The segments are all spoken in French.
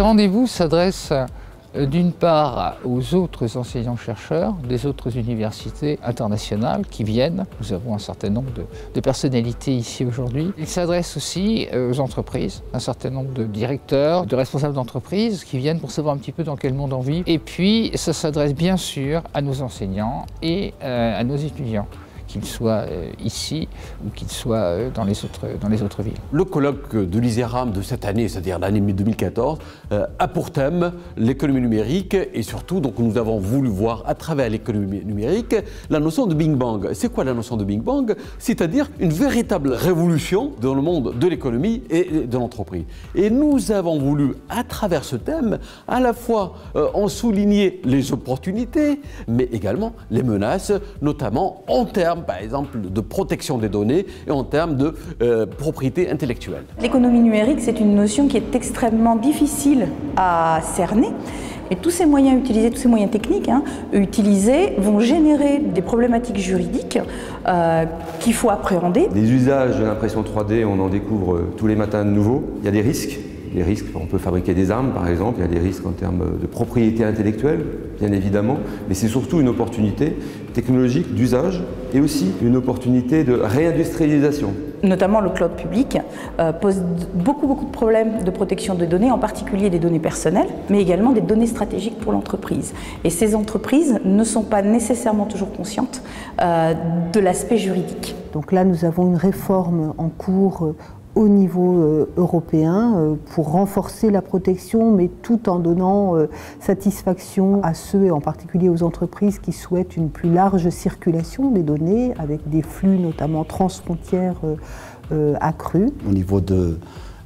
Ces rendez-vous s'adressent d'une part aux autres enseignants-chercheurs des autres universités internationales qui viennent. Nous avons un certain nombre de personnalités ici aujourd'hui. Il s'adresse aussi aux entreprises, un certain nombre de directeurs, de responsables d'entreprises qui viennent pour savoir un petit peu dans quel monde on vit. Et puis ça s'adresse bien sûr à nos enseignants et à nos étudiants, qu'ils soient ici ou qu'ils soient dans les autres villes. Le colloque de l'ISERAM de cette année, c'est-à-dire l'année 2014, a pour thème l'économie numérique et surtout, donc, nous avons voulu voir à travers l'économie numérique la notion de Big Bang. C'est quoi la notion de Big Bang? C'est-à-dire une véritable révolution dans le monde de l'économie et de l'entreprise. Et nous avons voulu, à travers ce thème, à la fois en souligner les opportunités, mais également les menaces, notamment en termes par exemple de protection des données et en termes de propriété intellectuelle. L'économie numérique, c'est une notion qui est extrêmement difficile à cerner. Et tous ces moyens utilisés, tous ces moyens techniques utilisés vont générer des problématiques juridiques qu'il faut appréhender. Des usages de l'impression 3D, on en découvre tous les matins de nouveau. Il y a des risques. Les risques, on peut fabriquer des armes par exemple, il y a des risques en termes de propriété intellectuelle, bien évidemment, mais c'est surtout une opportunité technologique d'usage et aussi une opportunité de réindustrialisation. Notamment le cloud public pose beaucoup de problèmes de protection de données, en particulier des données personnelles, mais également des données stratégiques pour l'entreprise. Et ces entreprises ne sont pas nécessairement toujours conscientes de l'aspect juridique. Donc là, nous avons une réforme en cours au niveau européen pour renforcer la protection, mais tout en donnant satisfaction à ceux, et en particulier aux entreprises, qui souhaitent une plus large circulation des données, avec des flux notamment transfrontières accrus. Au niveau de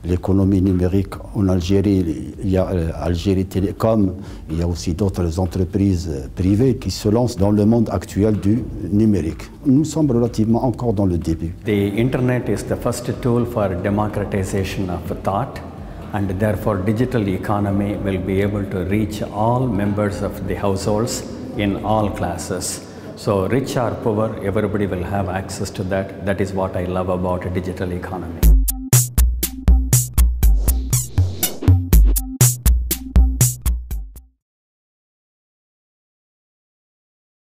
l'économie numérique en Algérie, il y a Algérie Télécom, il y a aussi d'autres entreprises privées qui se lancent dans le monde actuel du numérique. Nous sommes relativement encore dans le début. The Internet is the first tool for democratization of thought, and therefore digital economy will be able to reach all members of the households in all classes. So rich or poor, everybody will have access to that. That is what I love about a digital economy.